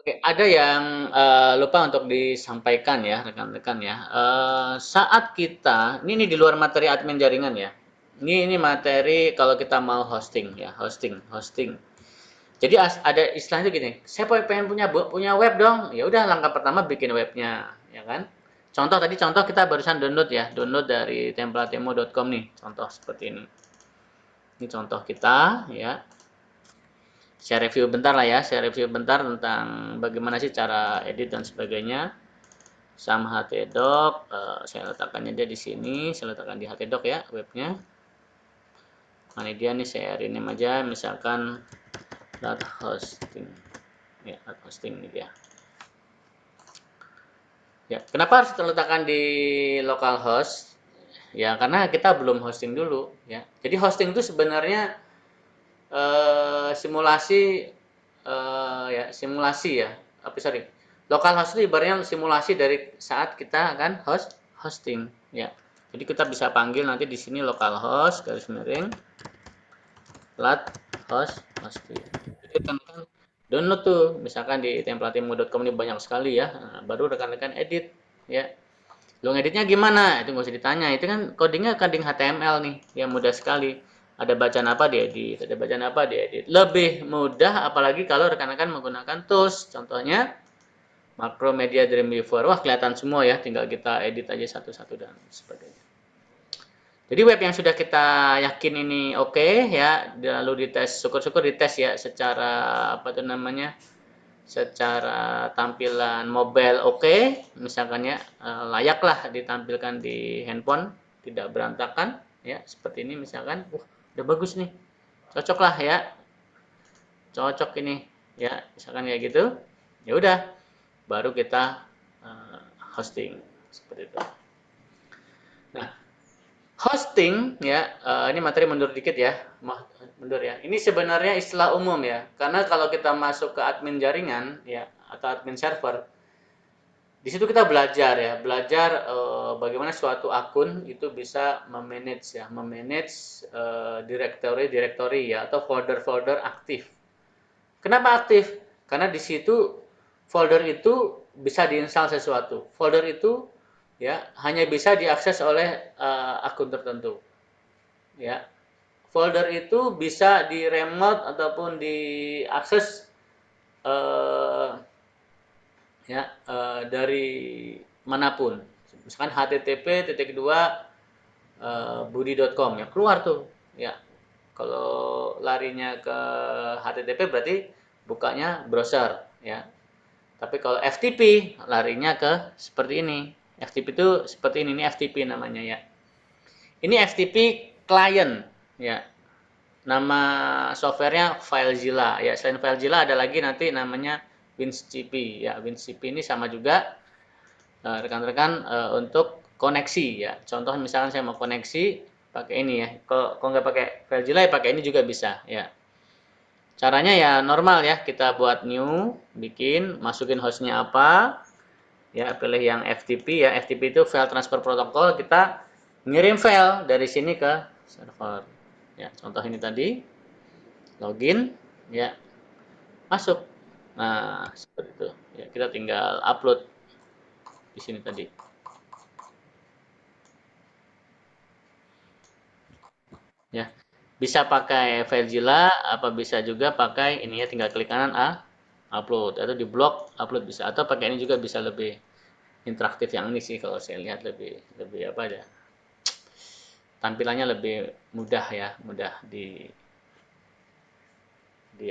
Oke, ada yang lupa untuk disampaikan ya, rekan-rekan ya. Saat kita, ini di luar materi admin jaringan ya. Ini materi kalau kita mau hosting ya, hosting. Jadi ada istilahnya gini, saya pengen punya web dong. Ya udah langkah pertama bikin webnya, ya kan? Contoh kita barusan download ya, download dari templatemo.com nih, contoh seperti ini. Ini contoh kita ya. Saya review bentar lah ya, saya review bentar tentang bagaimana sih cara edit dan sebagainya. Sam htdoc, saya letakkannya dia di sini, saya letakkan di htdoc ya webnya. Nah ini dia nih, saya rename aja, misalkan hosting ya, hosting ini dia. Ya, kenapa harus terletakkan di localhost? Ya, karena kita belum hosting dulu ya. Jadi hosting itu sebenarnya simulasi simulasi ya. Apa sorry. Localhost itu ibaratnya simulasi dari saat kita akan hosting ya. Jadi kita bisa panggil nanti di sini localhost garis miring plat hosting. Jadi tekan download tuh, misalkan di templatemo.com ini banyak sekali ya. Nah, baru rekan-rekan edit ya. Lo ngeditnya gimana? Itu nggak usah ditanya. Itu kan codingnya coding HTML nih, yang mudah sekali. Ada bacaan apa diedit, ada bacaan apa diedit. Lebih mudah apalagi kalau rekan-rekan menggunakan tools. Contohnya Macromedia Dreamweaver. Wah, kelihatan semua ya, tinggal kita edit aja satu-satu dan sebagainya. Jadi web yang sudah kita yakin ini oke ya, lalu dites, syukur-syukur dites ya secara apa tuh namanya? Secara tampilan mobile oke, misalkan ya layaklah ditampilkan di handphone, tidak berantakan ya seperti ini misalkan, udah bagus nih, cocok lah ya, cocok ini ya misalkan kayak gitu, ya udah baru kita hosting seperti itu. Nah, hosting ya, ini materi mundur dikit ya, mundur ya. Ini sebenarnya istilah umum ya, karena kalau kita masuk ke admin jaringan ya atau admin server, di situ kita belajar ya, belajar bagaimana suatu akun itu bisa memanage ya, memanage directory ya atau folder-folder aktif. Kenapa aktif? Karena di situ folder itu bisa diinstal sesuatu. Folder itu ya hanya bisa diakses oleh akun tertentu. Ya, folder itu bisa di remote ataupun diakses eh, ya dari manapun, misalkan http://budi.com ya keluar tuh ya. Kalau larinya ke http berarti bukanya browser ya, tapi kalau FTP larinya ke seperti ini. FTP itu seperti ini FTP namanya ya. Ini FTP client ya, nama softwarenya FileZilla ya. Selain FileZilla ada lagi nanti namanya WinCP ya. WinCP ini sama juga rekan-rekan untuk koneksi ya. Contoh misalkan saya mau koneksi pakai ini ya. Kalau nggak pakai FileZilla ya pakai ini juga bisa ya. Caranya ya normal ya, kita buat new, bikin, masukin hostnya apa, ya pilih yang FTP ya. FTP itu file transfer protocol, kita ngirim file dari sini ke server. Ya, contoh ini tadi, login, ya masuk. Nah, seperti itu. Ya, kita tinggal upload di sini tadi. Ya, bisa pakai FileZilla, apa bisa juga pakai ini ya, tinggal klik kanan upload atau di blok upload bisa, atau pakai ini juga bisa. Lebih interaktif yang ini sih kalau saya lihat, lebih lebih apa ya, tampilannya lebih mudah ya, mudah di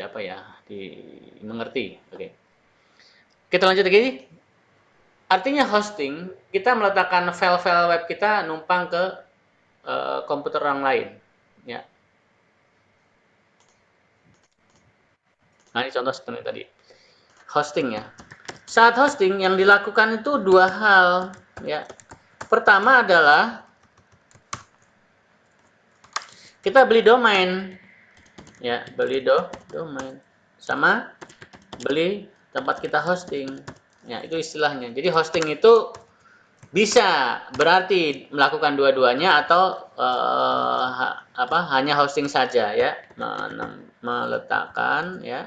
apa ya, dimengerti. Oke, kita lanjut lagi. Artinya hosting, kita meletakkan file-file web kita numpang ke komputer orang lain ya. Nah ini contoh seperti tadi hosting ya. Saat hosting yang dilakukan itu dua hal ya. Pertama adalah kita beli domain ya, beli domain sama beli tempat kita hosting ya, itu istilahnya. Jadi hosting itu bisa berarti melakukan dua-duanya atau hanya hosting saja ya, meletakkan ya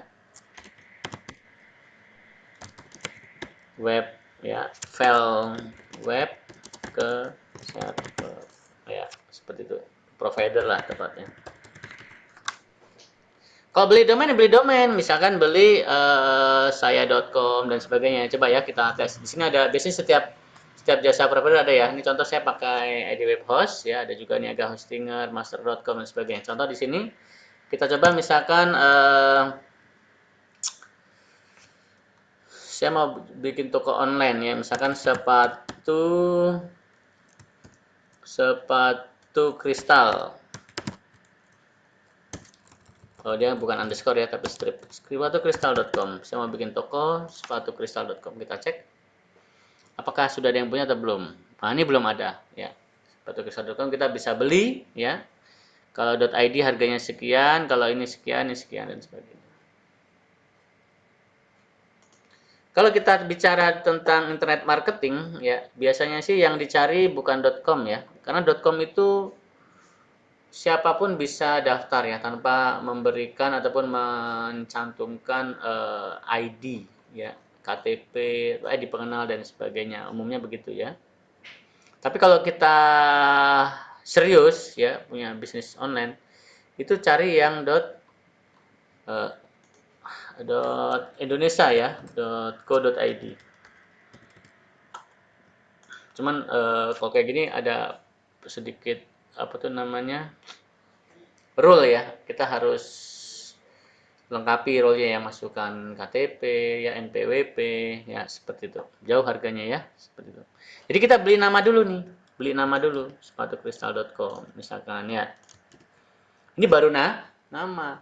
web ya, file web ke server ya, seperti itu, provider lah tepatnya. Kalau beli domain, misalkan beli saya.com dan sebagainya. Coba ya kita tes. Di sini ada biasanya setiap jasa provider ada ya. Ini contoh saya pakai ID Web Host ya, ada juga Niaga Hostinger, Master.com dan sebagainya. Contoh di sini kita coba misalkan saya mau bikin toko online ya, misalkan sepatu kristal. Oh, dia bukan underscore ya, tapi strip. Sepatukristal.com. Saya mau bikin toko sepatukristal.com. Kita cek apakah sudah ada yang punya atau belum. Nah, ini belum ada ya. Sepatukristal.com kita bisa beli ya. Kalau .id harganya sekian, kalau ini sekian dan sebagainya. Kalau kita bicara tentang internet marketing ya, biasanya sih yang dicari bukan .com ya. Karena .com itu siapapun bisa daftar ya tanpa memberikan ataupun mencantumkan ID ya, KTP, ID pengenal dan sebagainya. Umumnya begitu ya. Tapi kalau kita serius ya punya bisnis online, itu cari yang uh, .indonesia ya, .co.id. Cuman kalau kayak gini ada sedikit apa tuh namanya, rule ya, kita harus lengkapi role-nya ya, masukkan KTP ya, NPWP ya, seperti itu. Jauh harganya ya, seperti itu. Jadi kita beli nama dulu nih, sepatukristal.com misalkan ya. Ini baru nama.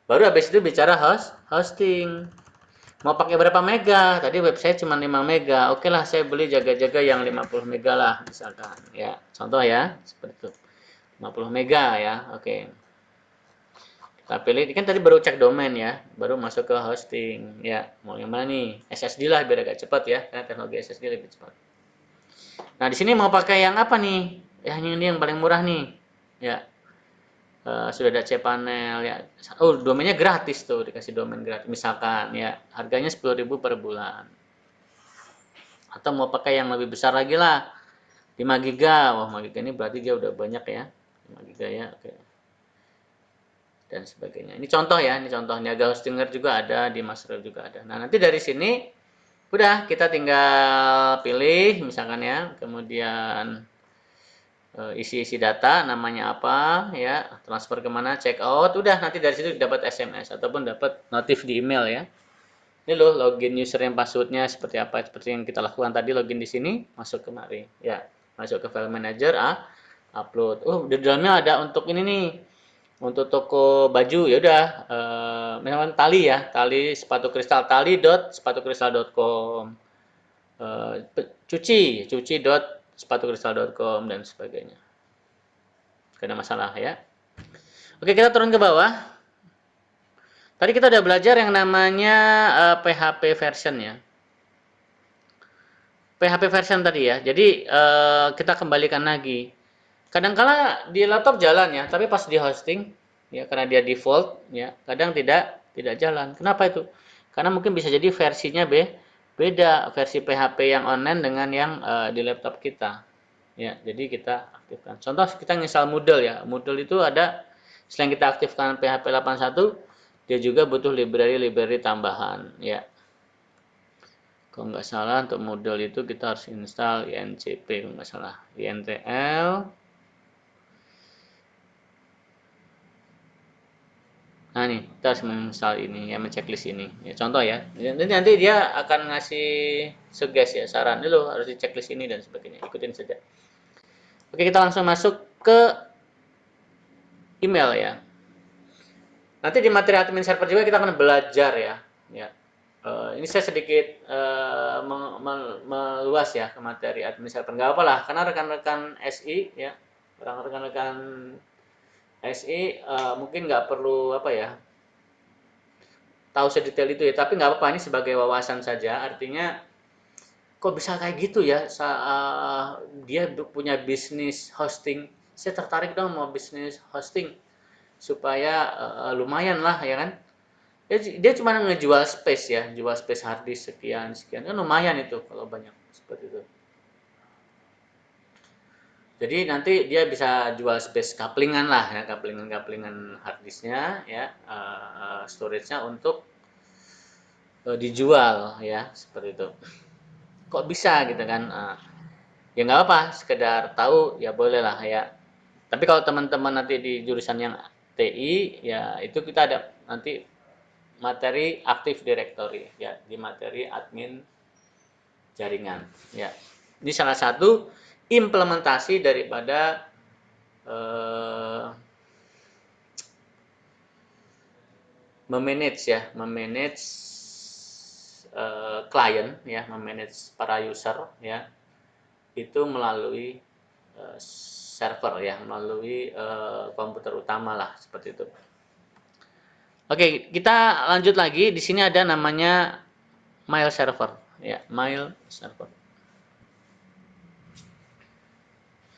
Baru habis itu bicara hosting. Mau pakai berapa mega? Tadi website cuma 5 mega. Oke lah, saya beli jaga-jaga yang 50 mega lah misalkan ya. Contoh ya, seperti itu. 50 mega ya. Oke. Kita pilih, kan tadi baru cek domain ya, baru masuk ke hosting ya. Mau yang mana nih? SSD lah biar agak cepat ya, karena teknologi SSD lebih cepat. Nah di sini mau pakai yang apa nih? Ya ini yang paling murah nih ya. Sudah ada cPanel ya. Oh, domainnya gratis tuh, dikasih domain gratis misalkan ya, harganya 10.000 per bulan. Atau mau pakai yang lebih besar lagi lah, 5 giga. Wah, 5 giga ini berarti dia udah banyak ya, 5 giga ya. Oke, dan sebagainya. Ini contoh ya, ini contoh. Niaga Hostinger juga ada, di Master juga ada. Nah, nanti dari sini udah kita tinggal pilih misalkan ya, kemudian isi-isi data, namanya apa ya, transfer kemana, check out, udah nanti dari situ dapat SMS ataupun dapat notif di email ya. Ini loh login username passwordnya seperti apa, seperti yang kita lakukan tadi, login di sini, masuk kemari ya, masuk ke file manager, upload. Di dalamnya ada untuk ini nih, untuk toko baju ya udah, misalkan tali ya, tali sepatu kristal, tali.sepatukristal.com, cuci.sepatukristal.com dan sebagainya. Gak ada masalah ya. Oke, kita turun ke bawah. Tadi kita udah belajar yang namanya PHP version ya. PHP version tadi ya. Jadi kita kembalikan lagi. Kadangkala di laptop jalan ya, tapi pas di hosting ya, karena dia default ya, kadang tidak jalan. Kenapa itu? Karena mungkin bisa jadi versinya beda, versi PHP yang online dengan yang di laptop kita. Ya, jadi kita aktifkan. Contoh kita install Moodle ya. Moodle itu ada, selain kita aktifkan PHP 81, dia juga butuh library tambahan ya. Kalau nggak salah untuk Moodle itu kita harus install INCP, kalau nggak salah, INTL. Nah nih, kita harus menginstal ini ya, menceklis ini. Ya, contoh ya. Nanti dia akan ngasih suggest ya, saran. Ini loh harus diceklis ini dan sebagainya. Ikutin saja. Oke, kita langsung masuk ke email ya. Nanti di materi admin server juga kita akan belajar ya. Ya. Ini saya sedikit meluas ya ke materi admin server. Nggak apa lah, karena rekan-rekan SI ya, rekan-rekan SI mungkin nggak perlu apa ya, tahu sedetail itu ya, tapi nggak apa-apa, ini sebagai wawasan saja. Artinya kok bisa kayak gitu ya, dia punya bisnis hosting, saya tertarik dong mau bisnis hosting supaya lumayan lah ya kan. Dia cuma ngejual space ya, jual space hard disk sekian sekian, kan lumayan itu kalau banyak seperti itu. Jadi nanti dia bisa jual space couplingan lah ya, couplingan hard disknya ya, storage-nya untuk dijual ya, seperti itu. Kok bisa gitu kan? Ya nggak apa, sekedar tahu ya boleh lah ya. Tapi kalau teman-teman nanti di jurusan yang TI ya itu kita ada nanti materi Active Directory ya, di materi admin jaringan ya. Ini salah satu implementasi daripada memanage ya, memanage klien ya, memanage para user ya, itu melalui server ya, melalui komputer utama lah seperti itu. Oke, kita lanjut lagi. Di sini ada namanya mail server ya, mail server.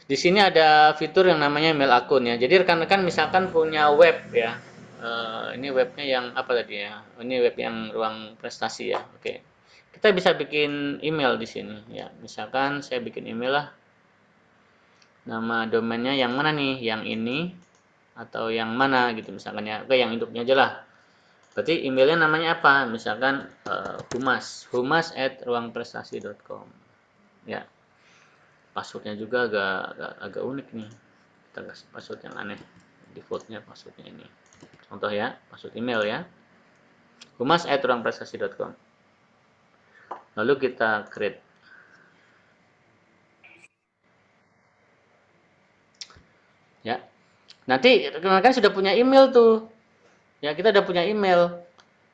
Di sini ada fitur yang namanya mail akun ya. Jadi rekan-rekan misalkan punya web ya. Ini webnya yang apa tadi ya? Ini web yang ruang prestasi ya. Oke. Kita bisa bikin email di sini ya. Misalkan saya bikin email lah. Nama domainnya yang mana nih? Yang ini atau yang mana gitu misalkan ya. Oke, yang hidupnya aja lah. Berarti emailnya namanya apa? Misalkan humas@ruangprestasi.com. Ya. Passwordnya juga agak unik nih, kita kasih password yang aneh, defaultnya passwordnya ini, contoh ya, password email ya, humas@ruangprestasi.com, lalu kita create ya. Nanti rekan-rekan sudah punya email tuh ya, kita udah punya email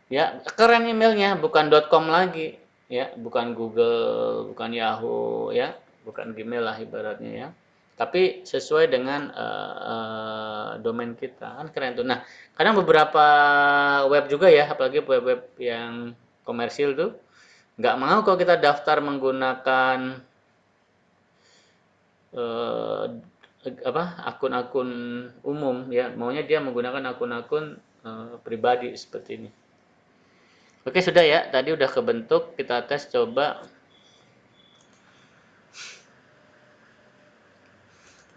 ya, keren emailnya, bukan .com lagi ya, bukan Google, bukan Yahoo ya, bukan Gmail lah ibaratnya ya, tapi sesuai dengan domain kita, kan keren tuh. Nah, kadang beberapa web juga ya, apalagi web-web yang komersil tuh nggak mau kalau kita daftar menggunakan eh, akun-akun umum ya, maunya dia menggunakan akun-akun pribadi seperti ini. Oke, sudah ya, tadi udah kebentuk, kita tes coba.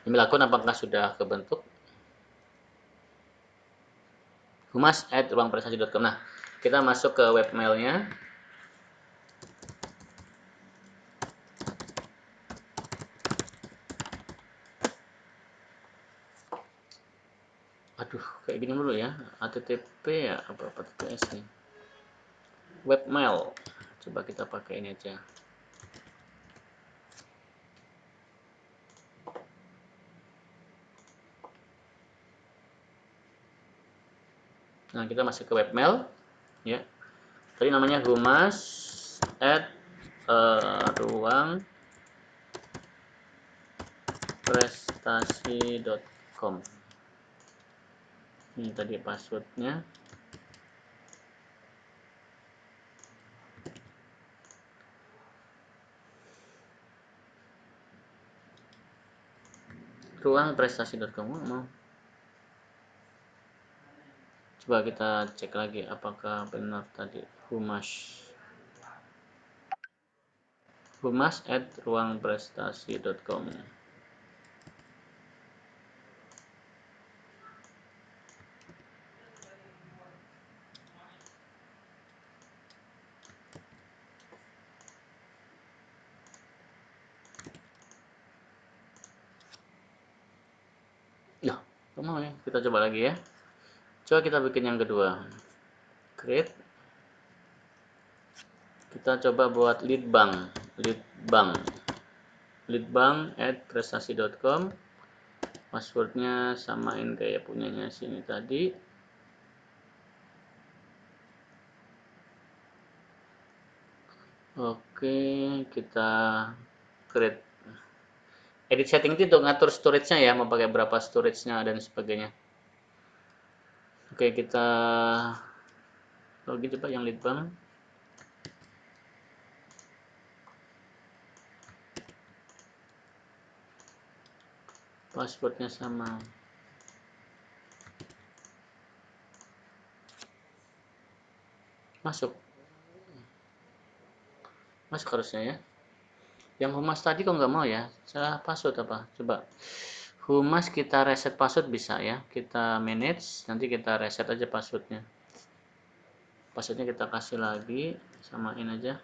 Email akun apakah sudah kebentuk? humas@ruangprestasi.com. Nah, kita masuk ke webmailnya. Aduh, kayak gini dulu ya. HTTP ya, apa TTPS nih. Webmail. Coba kita pakai ini aja. Nah, kita masuk ke webmail ya. Tadi namanya humas@ruangprestasi.com. Ini tadi passwordnya. Ruangprestasi.com mau. Coba kita cek lagi apakah benar tadi humas@ruangprestasi.com. Nah, mau ya, kita coba lagi ya. Coba kita bikin yang kedua. Create. Kita coba buat leadbank@prestasi.com. Passwordnya samain kayak punyanya sini tadi. Oke, kita create. Edit setting itu untuk ngatur storage-nya ya, mau pakai berapa storage-nya dan sebagainya. Oke, kita login coba yang leadbank. Passwordnya sama. Masuk. Masuk harusnya ya. Yang humas tadi kok nggak mau ya? Salah password apa? Coba. Humas kita reset password bisa ya. Kita manage, nanti kita reset aja passwordnya. Passwordnya kita kasih lagi, samain aja.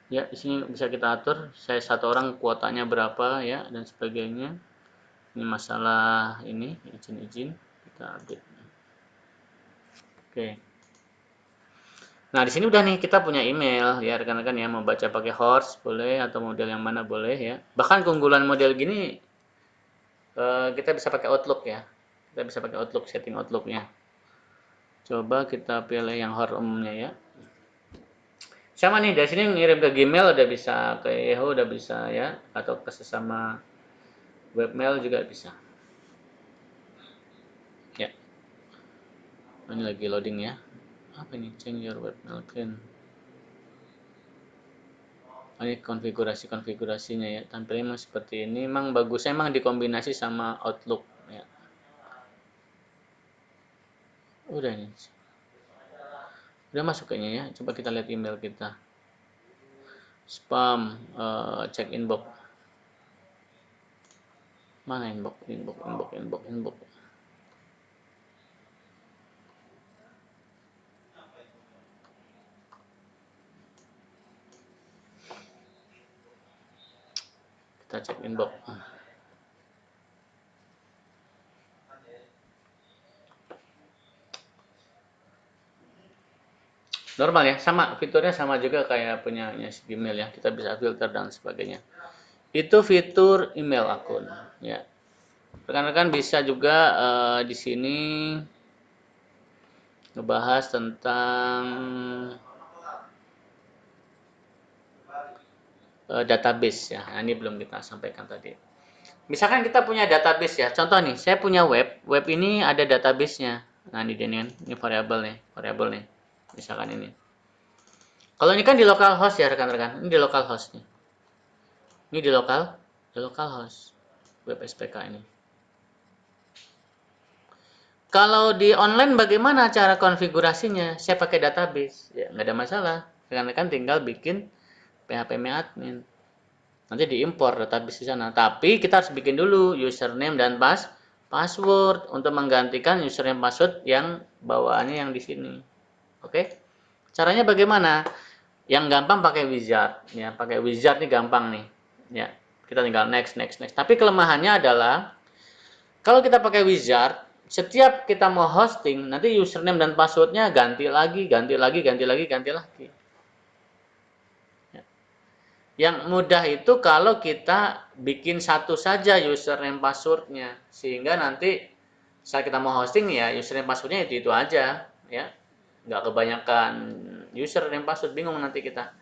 Ya, di sini bisa kita atur. Saya satu orang kuotanya berapa ya dan sebagainya. Ini masalah ini izin-izin kita update. Oke. Nah, di sini udah nih kita punya email ya rekan-rekan ya, mau baca pakai horse boleh atau model yang mana boleh ya. Bahkan keunggulan model gini kita bisa pakai Outlook ya. Kita bisa pakai Outlook, setting Outlooknya. Coba kita pilih yang horse umumnya ya. Sama nih dari sini ngirim ke Gmail udah bisa, ke Yahoo udah bisa ya, atau ke sesama webmail juga bisa. Ya, ini lagi loading ya. Apa ini? Change your webmail clean. Ini konfigurasinya ya, tampilnya memang seperti ini. Memang bagusnya emang dikombinasi sama Outlook ya. Udah ini, udah masuk kayaknya ya. Coba kita lihat email kita. Spam, cek inbox. Mana inbox. Kita cek inbox. Normal ya, sama fiturnya sama juga kayak punyanya Gmail ya. Kita bisa filter dan sebagainya. Itu fitur email akun ya. Rekan-rekan bisa juga di sini ngebahas tentang database ya. Nah, ini belum kita sampaikan tadi. Misalkan kita punya database ya. Contoh nih, saya punya web ini ada database-nya. Nah, ini variabel nih. Misalkan ini. Kalau ini kan di localhost ya rekan-rekan. Ini di localhost nih. Ini di localhost web SPK ini. Kalau di online bagaimana cara konfigurasinya? Saya pakai database. Ya, nggak ada masalah. Rekan-rekan tinggal bikin PHP admin. Nanti diimpor database di sana. Tapi kita harus bikin dulu username dan password untuk menggantikan username password yang bawaannya yang di sini. Oke? Caranya bagaimana? Yang gampang pakai wizard ya, pakai wizard nih gampang nih. Ya. Kita tinggal next. Tapi kelemahannya adalah kalau kita pakai wizard, setiap kita mau hosting, nanti username dan passwordnya ganti lagi. Yang mudah itu kalau kita bikin satu saja username passwordnya, sehingga nanti saat kita mau hosting ya username passwordnya itu aja ya, nggak kebanyakan username password, bingung nanti kita.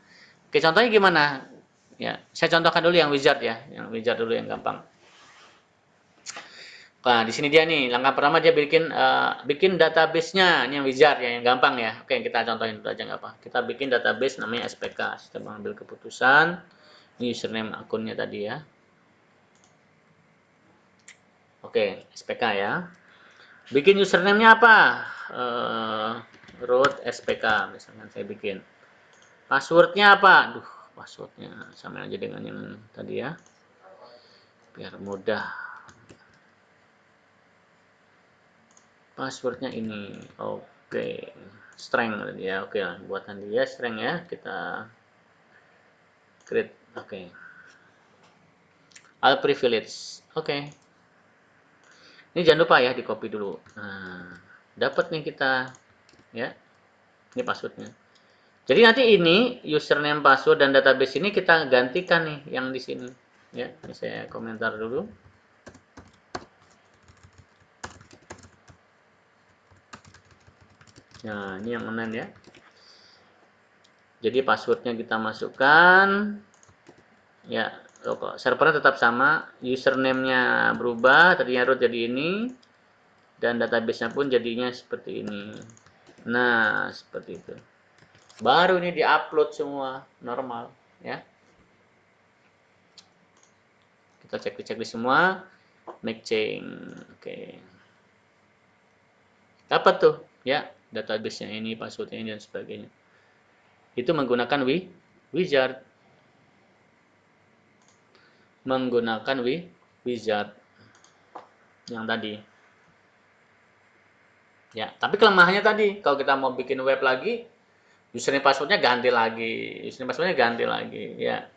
Oke, contohnya gimana ya, saya contohkan dulu yang wizard ya, yang wizard dulu yang gampang. Nah, di sini dia nih, langkah pertama dia bikin database-nya, ini yang wizard ya, yang gampang ya. Oke, kita contohin dulu aja nggak apa. Kita bikin database namanya SPK, sistem pengambil keputusan. Ini username akunnya tadi ya. Oke, SPK ya. Bikin username-nya apa? Root SPK, misalkan saya bikin. Password-nya apa? Duh, password-nya sama aja dengan yang tadi ya. Biar mudah. Passwordnya ini. Oke. Strength ya. Oke lah, buatan dia strength ya. Kita create. Oke. All privilege. Oke. Ini jangan lupa ya di copy dulu. Nah, dapat nih kita ya. Ini passwordnya. Jadi nanti ini username, password dan database ini kita gantikan nih yang di sini. Ya, ini saya komentar dulu. Nah, ini yang online ya. Jadi passwordnya kita masukkan. Ya, servernya tetap sama. Username-nya berubah. Tadinya root jadi ini. Dan database-nya pun jadinya seperti ini. Nah, seperti itu. Baru ini diupload semua normal ya. Kita cek di semua. make change. Oke. Dapat tuh ya database-nya ini, password-nya ini dan sebagainya. Itu menggunakan wizard. Menggunakan wizard yang tadi. Ya, tapi kelemahannya tadi kalau kita mau bikin web lagi, username passwordnya ganti lagi, username passwordnya ganti lagi, ya.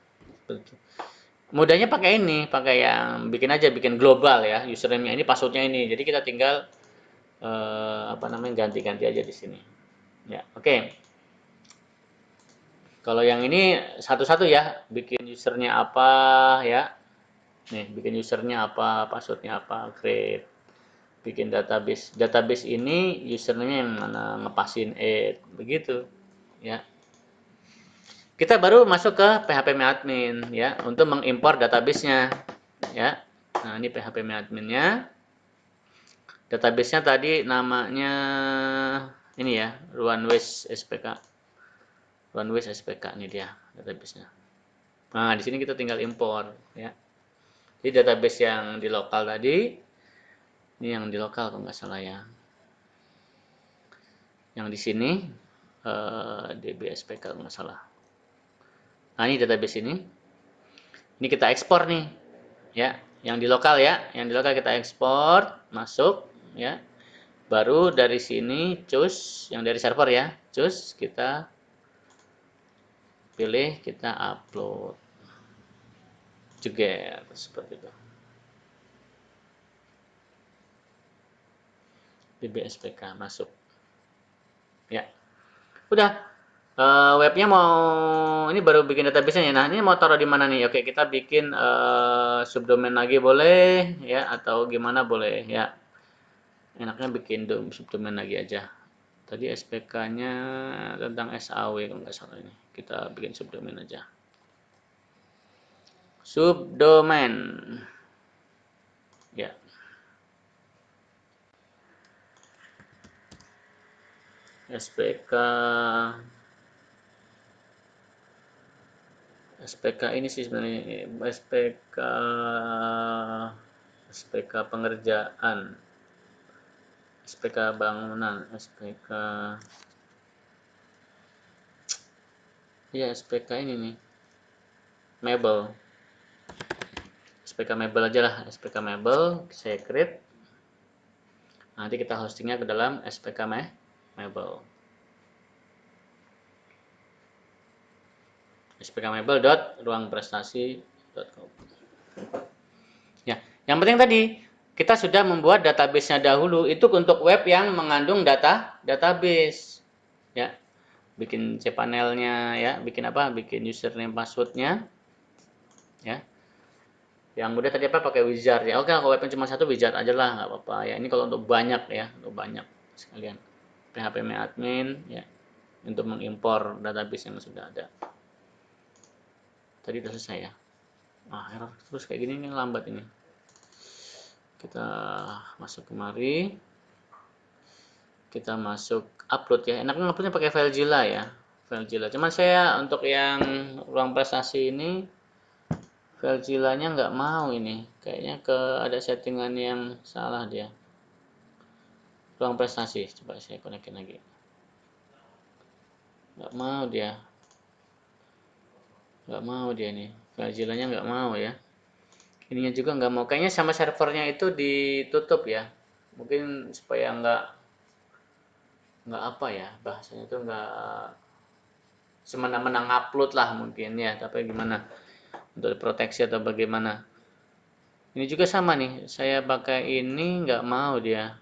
Mudahnya pakai ini, pakai yang bikin global ya, username-nya ini, passwordnya ini. Jadi kita tinggal ganti-ganti aja di sini. Ya, oke. Kalau yang ini satu-satu ya, bikin usernya apa ya. Nih, bikin usernya apa, passwordnya apa, create. Bikin database. Database ini username yang mana, ngepasin add, begitu. Ya. Kita baru masuk ke php-admin ya untuk mengimpor database-nya ya. Nah, ini php-admin-nya. Database-nya tadi namanya ini ya, Runways SPK. Runways SPK ini dia database-nya. Nah, di sini kita tinggal impor ya. Jadi database yang di lokal tadi, ini yang di lokal kalau nggak salah ya. Yang di sini DB SPK kalau nggak salah. Nah, ini database ini. Ini kita ekspor nih. Ya, yang di lokal ya. Yang di lokal kita ekspor, masuk ya. Baru dari sini choose yang dari server ya. Choose kita pilih, kita upload. Juga seperti itu. DB-SPK masuk. Ya. Udah. Webnya mau ini baru bikin database-nya ya. Nah, ini mau taruh di mana nih? Oke, kita bikin subdomain lagi boleh ya atau gimana boleh ya. Enaknya bikin subdomain lagi aja. Tadi SPK-nya tentang SAW kalau nggak salah ini. Kita bikin subdomain aja. Subdomain. Ya. SPK ini sih sebenarnya SPK pengerjaan, SPK bangunan, SPK ya, SPK ini nih mebel, SPK mebel aja lah, SPK mebel saya create. Nanti kita hostingnya ke dalam SPK mebel. spkmebel.ruangprestasi.com. Ya, yang penting tadi kita sudah membuat database-nya dahulu itu untuk web yang mengandung database. Ya. Bikin cPanel-nya ya, bikin apa? Bikin username password-nya. Ya. Yang mudah tadi apa? Pakai wizard ya. Oke, kalau webnya cuma satu wizard aja lah, nggak apa-apa ya. Ini kalau untuk banyak ya, untuk banyak sekalian. php-admin ya, untuk mengimpor database yang sudah ada. Tadi udah selesai ya. Error terus kayak gini nih, lambat ini. Kita masuk kemari. Kita masuk upload ya. Enaknya uploadnya pakai FileZilla ya. FileZilla. Cuman saya untuk yang ruang prestasi ini FileZilla-nya nggak mau ini. Kayaknya ada settingan yang salah dia. Ruang prestasi. Coba saya konekin lagi. Nggak mau dia. Nggak mau dia nih. FileZilla-nya nggak mau ya. Ininya juga nggak mau. Kayaknya sama servernya itu ditutup ya. Mungkin supaya nggak apa ya, bahasanya itu nggak semena-mena upload lah mungkin ya, tapi gimana untuk proteksi atau bagaimana. Ini juga sama nih, saya pakai ini nggak mau dia.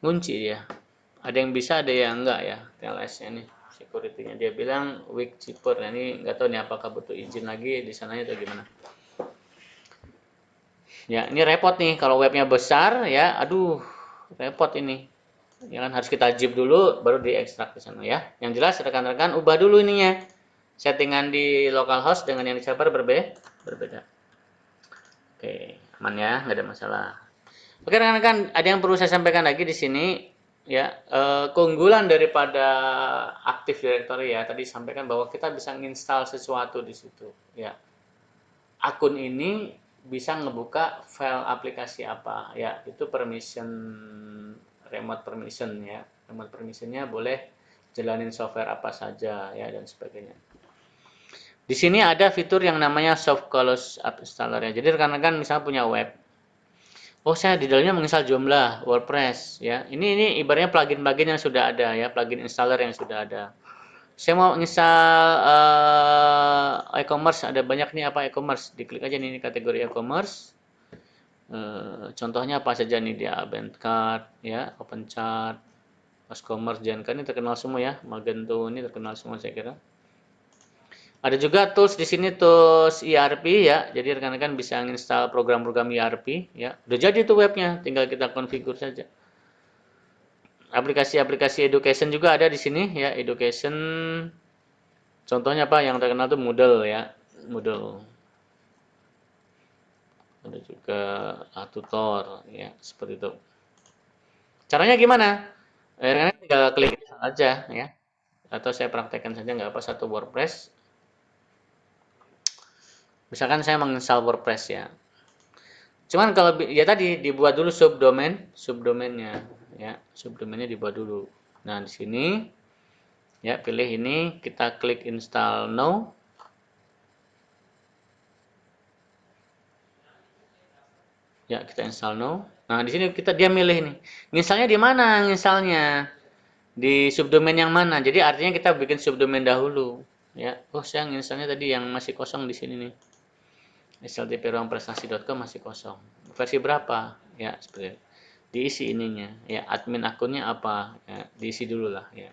Ngunci dia. Ada yang bisa, ada yang enggak ya, TLS-nya nih, security-nya. Dia bilang weak zipper. Nah, ini nggak tahu nih apakah butuh izin lagi di sananya atau gimana. Ya, ini repot nih kalau webnya besar ya. Aduh, repot ini. Ya kan harus kita zip dulu baru diekstrak ke sana ya. Yang jelas rekan-rekan ubah dulu ininya. Settingan di localhost dengan yang di server berbeda. Oke, aman ya, nggak ada masalah. Oke rekan-rekan, ada yang perlu saya sampaikan lagi di sini. ya, keunggulan daripada Active Directory ya, tadi sampaikan bahwa kita bisa nginstal sesuatu di situ ya. Akun ini bisa ngebuka file aplikasi apa ya, itu permission, remote permission ya. Remote permissionnya boleh jalanin software apa saja ya, dan sebagainya. Di sini ada fitur yang namanya soft close app installer ya. Jadi rekan-rekan misalnya punya web, oh saya di dalamnya menginstal Joomla, WordPress ya. Ini ibaratnya plugin-plugin yang sudah ada ya, plugin installer yang sudah ada. Saya mau install e-commerce, ada banyak nih apa e-commerce. Diklik aja nih kategori e-commerce. Contohnya apa saja nih dia, Bandcard ya, OpenChart, Fastcommerce, Jankan ini terkenal semua ya, Magento ini terkenal semua saya kira. Ada juga tools di sini, tools ERP ya. Jadi rekan-rekan bisa install program-program ERP ya. Udah jadi tuh webnya, tinggal kita konfigur saja. Aplikasi-aplikasi education juga ada di sini ya, education. Contohnya apa yang terkenal tuh Moodle ya, Moodle. Ada juga tutor ya, seperti itu. Caranya gimana? Rekan-rekan tinggal klik aja ya. Atau saya praktekkan saja nggak apa, satu WordPress. Misalkan saya menginstal WordPress ya. Cuman kalau ya tadi dibuat dulu subdomainnya ya, subdomainnya dibuat dulu. Nah, di sini ya pilih ini, kita klik install now. Ya, kita install now. Nah, di sini dia milih nih. Nginstalnya di mana? Nginstalnya di subdomain yang mana? Jadi artinya kita bikin subdomain dahulu ya. Oh, saya nginstalnya tadi yang masih kosong di sini nih. sltpruangprestasi.com masih kosong. Versi berapa? Ya, seperti itu. Diisi ininya. Ya, admin akunnya apa? Ya, diisi dulu lah ya.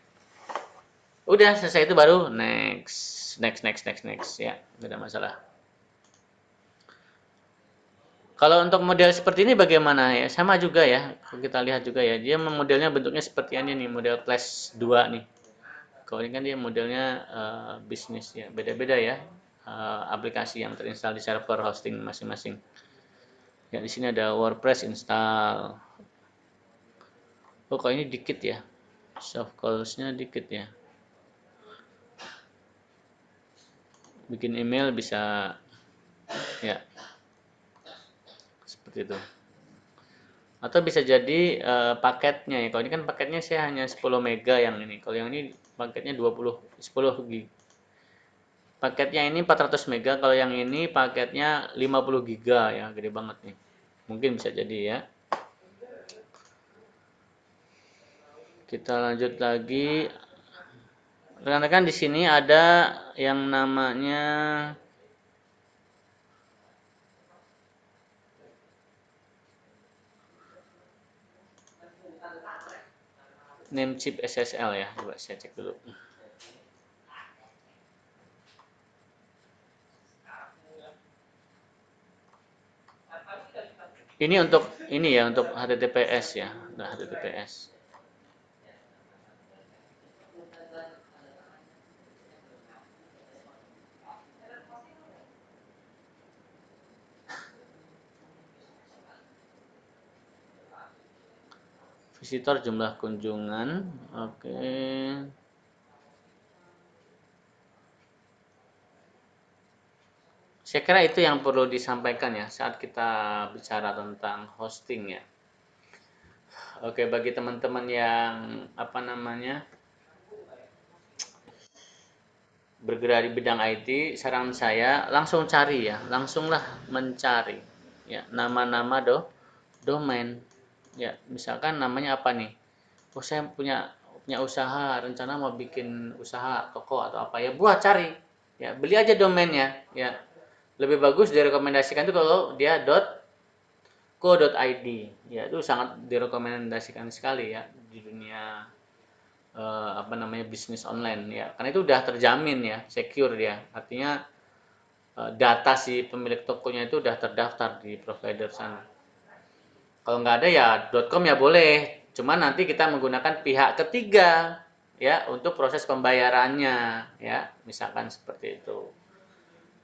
Udah selesai itu baru next ya, tidak ada masalah. Kalau untuk model seperti ini bagaimana ya? Sama juga ya. Kalau kita lihat juga ya, dia modelnya bentuknya seperti ini nih, model Flash 2 nih. Kalau ini kan dia modelnya bisnis ya, beda-beda ya. Aplikasi yang terinstal di server hosting masing-masing. Ya, di sini ada WordPress install. Oh, kok ini dikit ya. Soft calls-nya dikit ya. Bikin email bisa ya. Seperti itu. Atau bisa jadi paketnya ya. Kalau ini kan paketnya saya hanya 10 mega yang ini. Kalau yang ini paketnya 10 gig. Paketnya ini 400 mega, kalau yang ini paketnya 50 giga ya, gede banget nih. Mungkin bisa jadi ya. Kita lanjut lagi. Rekan-rekan di sini ada yang namanya Namecheap SSL ya. Coba saya cek dulu. Ini untuk ini ya, untuk HTTPS ya. Nah, HTTPS. Visitor, jumlah kunjungan. Oke. Saya kira itu yang perlu disampaikan ya saat kita bicara tentang hosting ya. Oke, bagi teman-teman yang apa namanya bergerak di bidang IT, saran saya langsung cari ya, langsunglah mencari ya nama-nama domain. Ya, misalkan namanya apa nih? Oh, saya punya usaha, rencana mau bikin usaha toko atau apa ya, buat cari. Ya, beli aja domainnya ya. Lebih bagus direkomendasikan itu kalau dia .co.id ya, itu sangat direkomendasikan sekali ya di dunia apa namanya bisnis online ya, karena itu udah terjamin ya, secure ya, artinya data si pemilik tokonya itu udah terdaftar di provider sana. Kalau nggak ada ya .com ya boleh, cuman nanti kita menggunakan pihak ketiga ya untuk proses pembayarannya ya, misalkan seperti itu.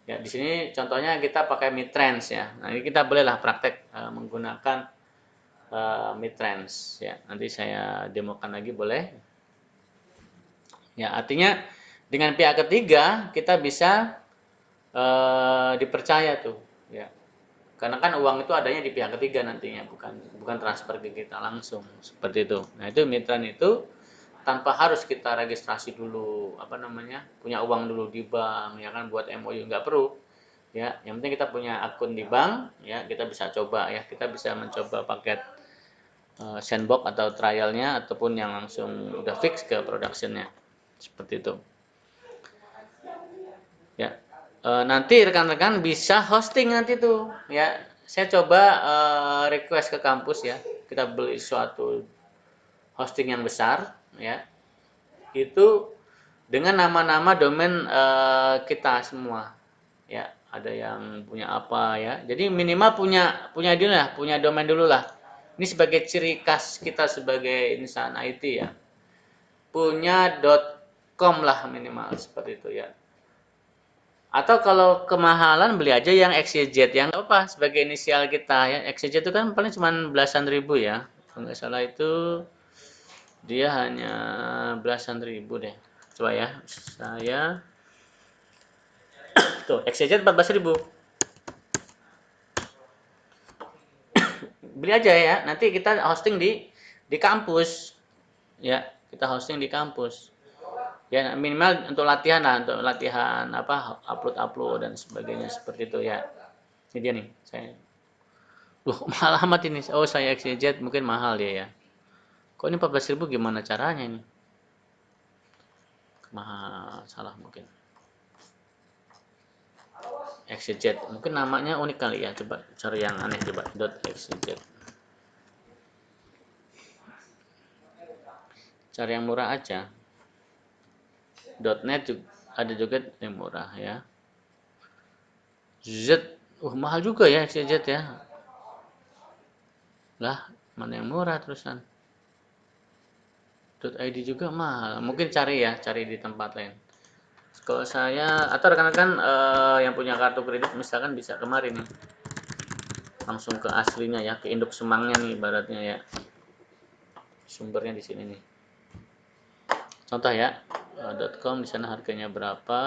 Ya, di sini contohnya kita pakai Mitrans ya. Nah, ini kita bolehlah praktek menggunakan Midrange ya. Nanti saya demokan lagi boleh. Ya, artinya dengan pihak ketiga kita bisa dipercaya tuh, ya. Karena kan uang itu adanya di pihak ketiga nantinya, bukan transfer ke kita langsung seperti itu. Nah, itu mitra itu tanpa harus kita registrasi dulu, apa namanya, punya uang dulu di bank, ya kan, buat MOU nggak perlu. Ya, yang penting kita punya akun di bank, ya kita bisa coba ya, kita bisa mencoba paket sandbox atau trialnya ataupun yang langsung udah fix ke productionnya seperti itu. Ya, nanti rekan-rekan bisa hosting nanti tuh ya. Saya coba request ke kampus ya, kita beli suatu hosting yang besar ya, itu dengan nama-nama domain kita semua ya. Ada yang punya apa ya, jadi minimal punya dulu lah, punya domain dulu lah. Ini sebagai ciri khas kita sebagai insan IT ya, punya .com lah minimal seperti itu ya. Atau kalau kemahalan beli aja yang XYZ, yang apa sebagai inisial kita ya. XYZ itu kan paling cuma belasan ribu ya. Kalau nggak salah itu dia hanya belasan ribu deh. Coba ya, saya tuh XYZ 14.000. Beli aja ya. Nanti kita hosting di kampus. Ya, kita hosting di kampus. Ya minimal untuk latihan lah, untuk latihan apa, upload dan sebagainya seperti itu ya. Ini dia nih, saya. Loh, mahal amat ini. Oh, saya XYZ mungkin mahal dia ya. Kok ini 14.000 gimana caranya ini? Mahal, salah mungkin. XYZ, mungkin namanya unik kali ya. Coba cari yang aneh coba. .xyz. Cari yang murah aja. .net juga, ada juga yang murah ya. Z, mahal juga ya XYZ ya. Lah, mana yang murah terusan? .id juga mahal. Mungkin cari ya, cari di tempat lain. Kalau saya atau rekan-rekan yang punya kartu kredit misalkan bisa kemarin nih. Langsung ke aslinya ya, ke induk semangnya nih ibaratnya ya. Sumbernya di sini nih. Contoh ya, .com di sana harganya berapa?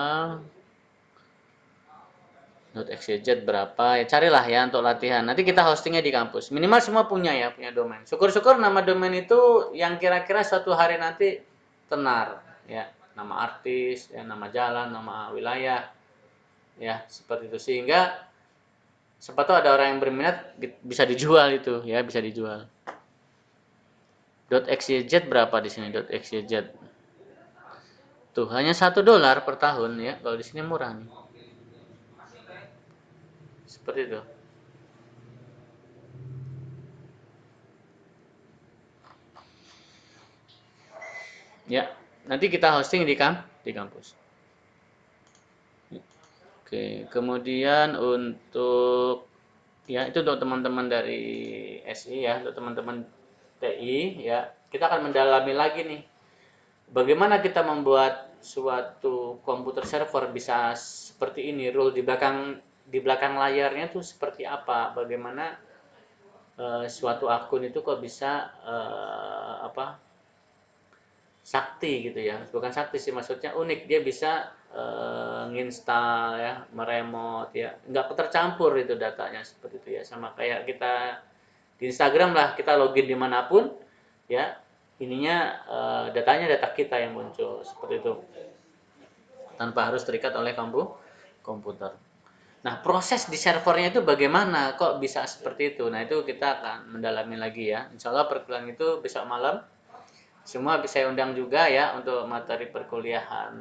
.xyz berapa? Ya carilah ya untuk latihan. Nanti kita hostingnya di kampus. Minimal semua punya ya, punya domain. Syukur-syukur nama domain itu yang kira-kira suatu hari nanti tenar ya. Nama artis, ya, nama jalan, nama wilayah. Ya, seperti itu sehingga siapa tahu ada orang yang berminat bisa dijual itu ya, bisa dijual. .xyz berapa di sini .xyz? Tuh, hanya $1 per tahun ya. Kalau di sini murah nih. Seperti itu. Ya, nanti kita hosting di kampus. Oke, kemudian untuk ya itu untuk teman-teman dari SI ya, untuk teman-teman TI ya, kita akan mendalami lagi nih. Bagaimana kita membuat suatu komputer server bisa seperti ini, rule di belakang layarnya tuh seperti apa? Bagaimana suatu akun itu kok bisa apa? Sakti gitu ya, bukan sakti sih, maksudnya unik, dia bisa nginstal ya, meremot ya, nggak tercampur itu datanya seperti itu ya, sama kayak kita di Instagram lah, kita login dimanapun ya, ininya datanya data kita yang muncul seperti itu, tanpa harus terikat oleh komputer. Nah, proses di servernya itu bagaimana kok bisa seperti itu? Nah, itu kita akan mendalami lagi ya. Insya Allah perkuliahan itu besok malam semua bisa saya undang juga ya untuk materi perkuliahan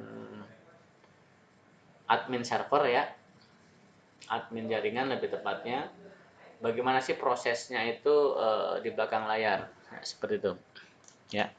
admin server ya, admin jaringan lebih tepatnya. Bagaimana sih prosesnya itu di belakang layar, ya, seperti itu. Ya.